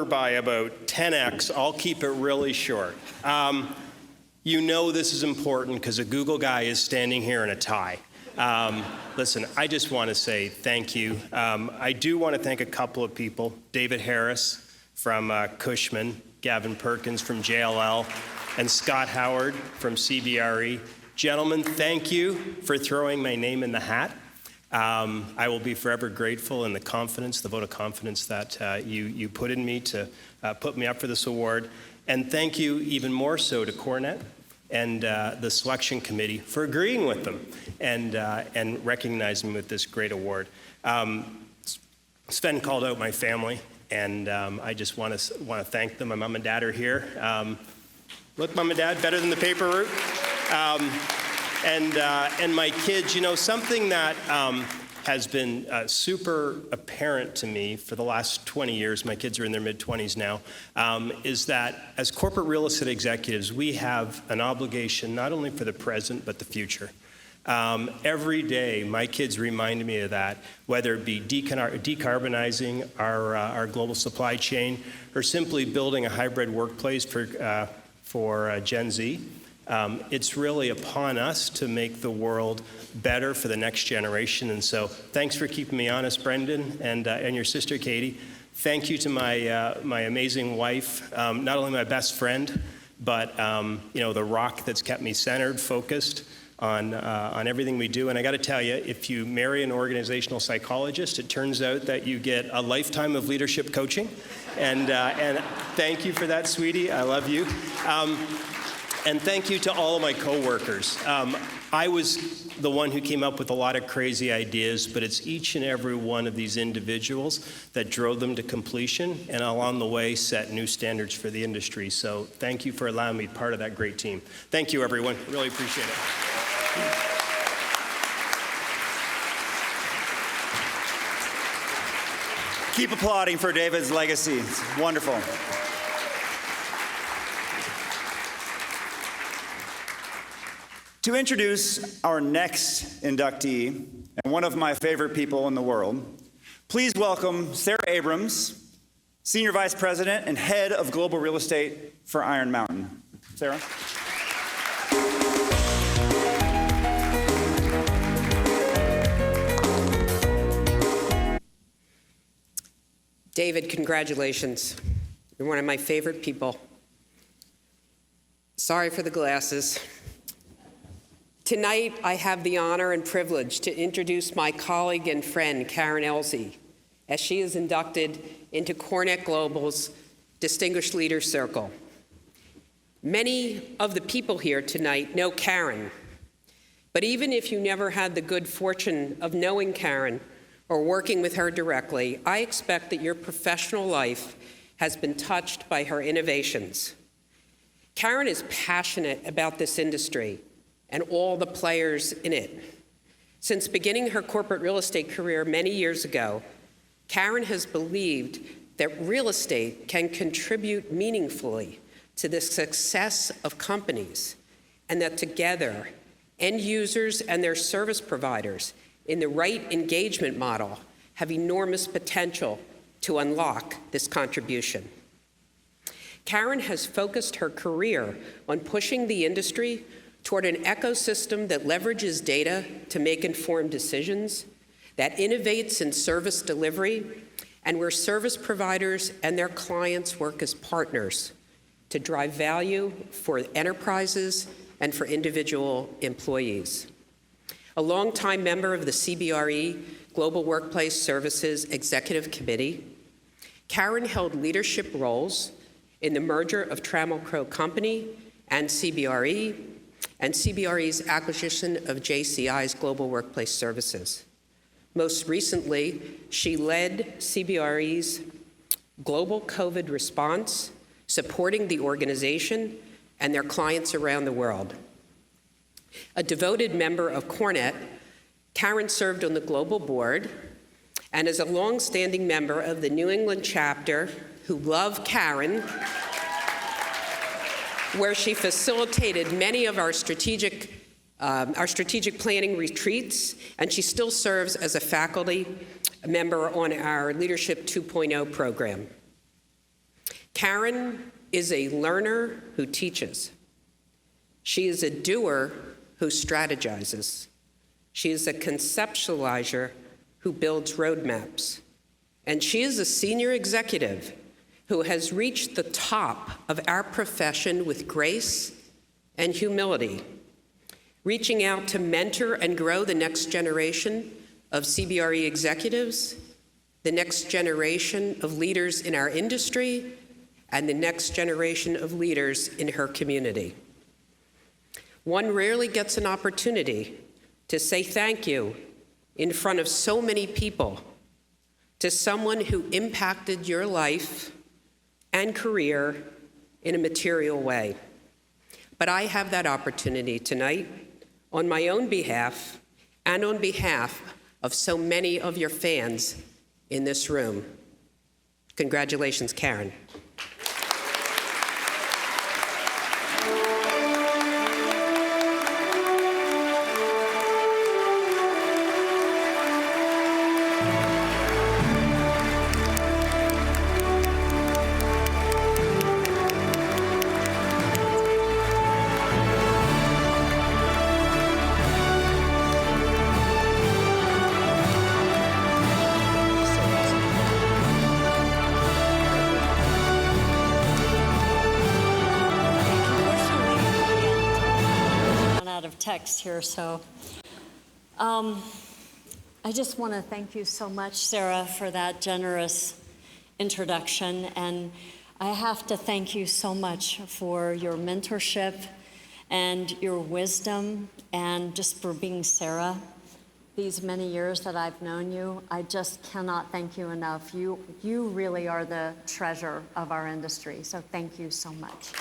By about 10x. I'll keep it really short. You know this is important because a Google guy is standing here in a tie. Listen, I just want to say thank you. I do want to thank a couple of people. David Harris from Cushman, Gavin Perkins from JLL, and Scott Howard from CBRE. Gentlemen, thank you for throwing my name in the hat. I will be forever grateful in the confidence, the vote of confidence that you put in me to put me up for this award. And thank you even more so to CoreNet and the selection committee for agreeing with them and recognizing me with this great award. Sven called out my family, and I just want to thank them. My mom and dad are here. Look, Mom and Dad, better than the paper route. And my kids, you know, something that has been super apparent to me for the last 20 years, my kids are in their mid-20s now, is that as corporate real estate executives, we have an obligation not only for the present, but the future. Every day, my kids remind me of that, whether it be decarbonizing our global supply chain or simply building a hybrid workplace for Gen Z. It's really upon us to make the world better for the next generation. And so thanks for keeping me honest, Brendan, and your sister, Katie. Thank you to my amazing wife, not only my best friend, but you know, the rock that's kept me centered, focused on everything we do. And I got to tell you, if you marry an organizational psychologist, it turns out that you get a lifetime of leadership coaching. And thank you for that, sweetie. I love you. And thank you to all of my coworkers. I was the one who came up with a lot of crazy ideas, but it's each and every one of these individuals that drove them to completion and along the way set new standards for the industry. So thank you for allowing me to be part of that great team. Thank you, everyone. Really appreciate it. Keep applauding for David's legacy. It's wonderful. To introduce our next inductee, and one of my favorite people in the world, please welcome Sarah Abrams, Senior Vice President and Head of Global Real Estate for Iron Mountain. Sarah. David, congratulations. You're one of my favorite people. Sorry for the glasses. Tonight, I have the honor and privilege to introduce my colleague and friend, Karen Elsey, as she is inducted into CoreNet Global's Distinguished Leaders Circle. Many of the people here tonight know Karen, but even if you never had the good fortune of knowing Karen or working with her directly, I expect that your professional life has been touched by her innovations. Karen is passionate about this industry and all the players in it. Since beginning her corporate real estate career many years ago, Karen has believed that real estate can contribute meaningfully to the success of companies, and that together, end users and their service providers in the right engagement model have enormous potential to unlock this contribution. Karen has focused her career on pushing the industry toward an ecosystem that leverages data to make informed decisions, that innovates in service delivery, and where service providers and their clients work as partners to drive value for enterprises and for individual employees. A longtime member of the CBRE Global Workplace Services Executive Committee, Karen held leadership roles in the merger of Trammell Crow Company and CBRE's acquisition of JCI's Global Workplace Services. Most recently, she led CBRE's global COVID response, supporting the organization and their clients around the world. A devoted member of CoreNet, Karen served on the global board and is a longstanding member of the New England chapter who love Karen, where she facilitated many of our strategic planning retreats, and she still serves as a faculty member on our Leadership 2.0 program. Karen is a learner who teaches. She is a doer who strategizes. She is a conceptualizer who builds roadmaps. And she is a senior executive who has reached the top of our profession with grace and humility, reaching out to mentor and grow the next generation of CBRE executives, the next generation of leaders in our industry, and the next generation of leaders in her community. One rarely gets an opportunity to say thank you in front of so many people to someone who impacted your life and career in a material way. But I have that opportunity tonight on my own behalf and on behalf of so many of your fans in this room. Congratulations, Karen. Text here, so I just want to thank you so much, Sarah, for that generous introduction, and I have to thank you so much for your mentorship and your wisdom and just for being Sarah. These many years that I've known you, I just cannot thank you enough. You really are the treasure of our industry, so thank you so much.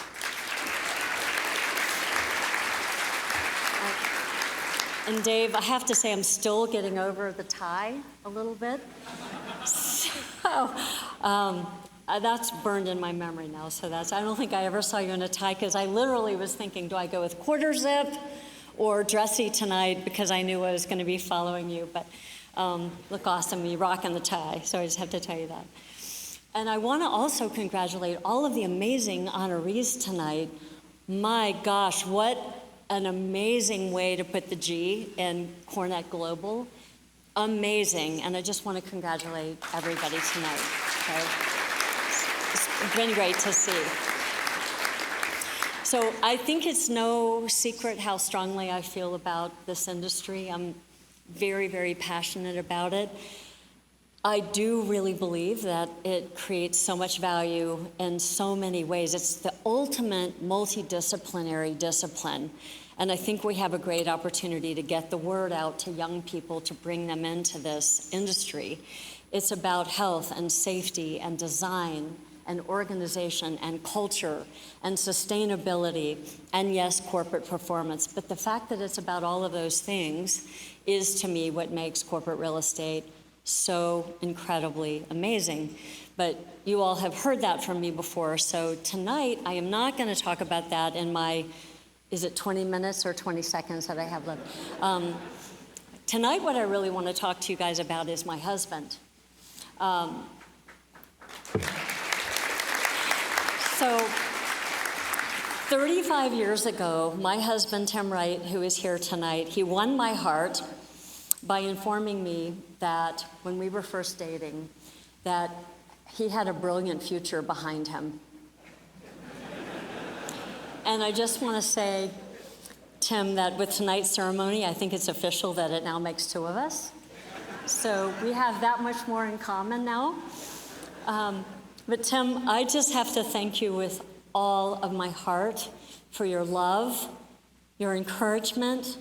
And Dave, I have to say I'm still getting over the tie a little bit. So that's burned in my memory now. So I don't think I ever saw you in a tie because I literally was thinking, do I go with quarter zip or dressy tonight because I knew I was going to be following you. But look awesome, you rocking the tie. So I just have to tell you that. And I want to also congratulate all of the amazing honorees tonight. My gosh, what an amazing way to put the G in CoreNet Global. Amazing, and I just want to congratulate everybody tonight. Okay? It's been great to see. So I think it's no secret how strongly I feel about this industry. I'm very, very passionate about it. I do really believe that it creates so much value in so many ways. It's the ultimate multidisciplinary discipline. And I think we have a great opportunity to get the word out to young people to bring them into this industry. It's about health and safety and design and organization and culture and sustainability and, yes, corporate performance. But the fact that it's about all of those things is, to me, what makes corporate real estate so incredibly amazing. But you all have heard that from me before. So tonight, I am not going to talk about that in my, is it 20 minutes or 20 seconds that I have left? Tonight, what I really want to talk to you guys about is my husband. So 35 years ago, my husband, Tim Wright, who is here tonight, he won my heart by informing me that when we were first dating, that he had a brilliant future behind him. And I just want to say, Tim, that with tonight's ceremony, I think it's official that it now makes two of us. So we have that much more in common now. But Tim, I just have to thank you with all of my heart for your love, your encouragement,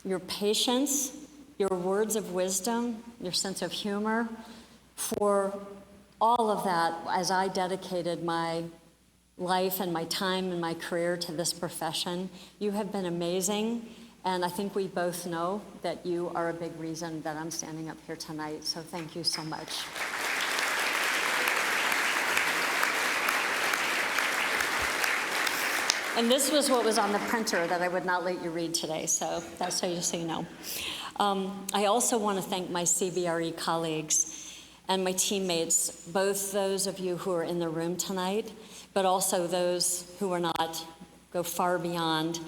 your patience, your words of wisdom, your sense of humor, for all of that as I dedicated my life and my time and my career to this profession. You have been amazing, and I think we both know that you are a big reason that I'm standing up here tonight, so thank you so much. And this was what was on the printer that I would not let you read today, so that's so you know. I also want to thank my CBRE colleagues and my teammates, both those of you who are in the room tonight, but also those who are not, go far beyond.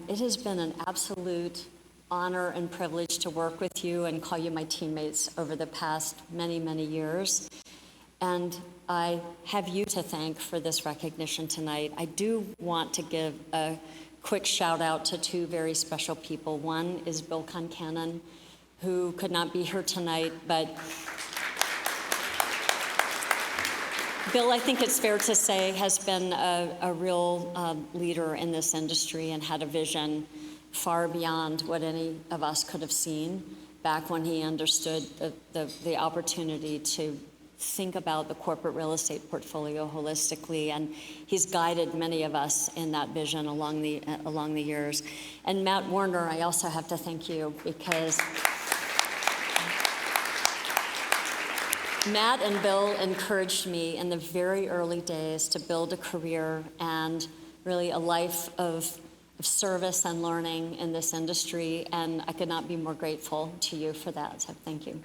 It has been an absolute honor and privilege to work with you and call you my teammates over the past many, many years. And I have you to thank for this recognition tonight. I do want to give a quick shout out to two very special people. One is Bill Concannon, who could not be here tonight, but Bill, I think it's fair to say, has been a real leader in this industry and had a vision far beyond what any of us could have seen back when he understood the opportunity to think about the corporate real estate portfolio holistically, and he's guided many of us in that vision along the years. And Matt Warner, I also have to thank you, because Matt and Bill encouraged me in the very early days to build a career and really a life of service and learning in this industry, and I could not be more grateful to you for that, so thank you.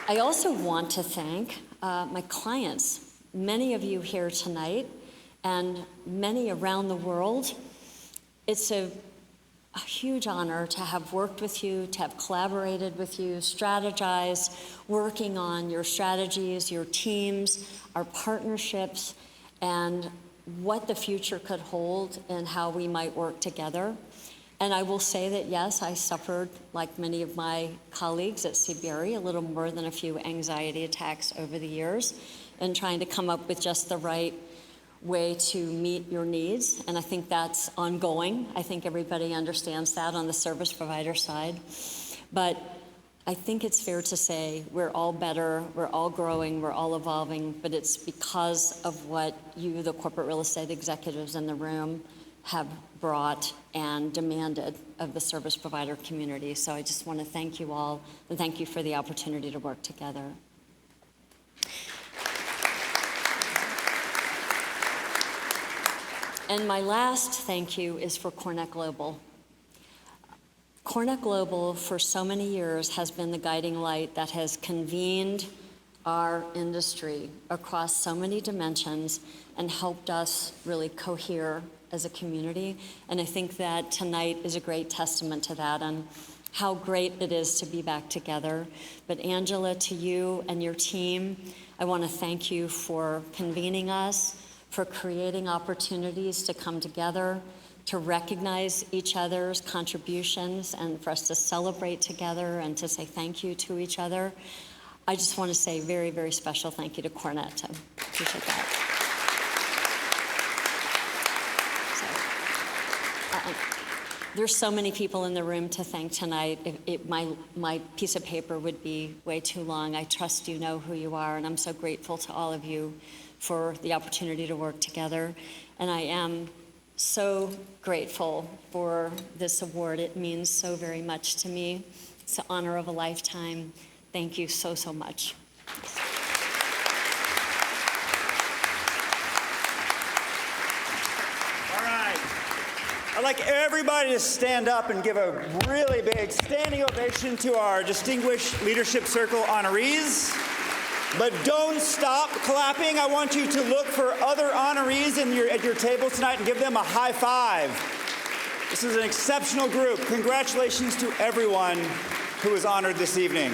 I also want to thank my clients, many of you here tonight and many around the world. It's a huge honor to have worked with you, to have collaborated with you, strategized, working on your strategies, your teams, our partnerships, and what the future could hold and how we might work together. And I will say that, yes, I suffered, like many of my colleagues at CBRE, a little more than a few anxiety attacks over the years in trying to come up with just the right way to meet your needs. And I think that's ongoing. I think everybody understands that on the service provider side. But I think it's fair to say we're all better, we're all growing, we're all evolving, but it's because of what you, the corporate real estate executives in the room, have brought and demanded of the service provider community. So I just want to thank you all, and thank you for the opportunity to work together. And my last thank you is for CoreNet Global. CoreNet Global for so many years has been the guiding light that has convened our industry across so many dimensions and helped us really cohere as a community. And I think that tonight is a great testament to that and how great it is to be back together. But Angela, to you and your team, I want to thank you for convening us, for creating opportunities to come together, to recognize each other's contributions, and for us to celebrate together and to say thank you to each other. I just want to say very, very special thank you to CoreNet. I appreciate that. There's so many people in the room to thank tonight. My piece of paper would be way too long. I trust you know who you are, and I'm so grateful to all of you for the opportunity to work together. And I am so grateful for this award. It means so very much to me. It's the honor of a lifetime. Thank you so, so much. I'd like everybody to stand up and give a really big standing ovation to our Distinguished Leadership Circle honorees. But don't stop clapping. I want you to look for other honorees at your table tonight and give them a high five. This is an exceptional group. Congratulations to everyone who was honored this evening.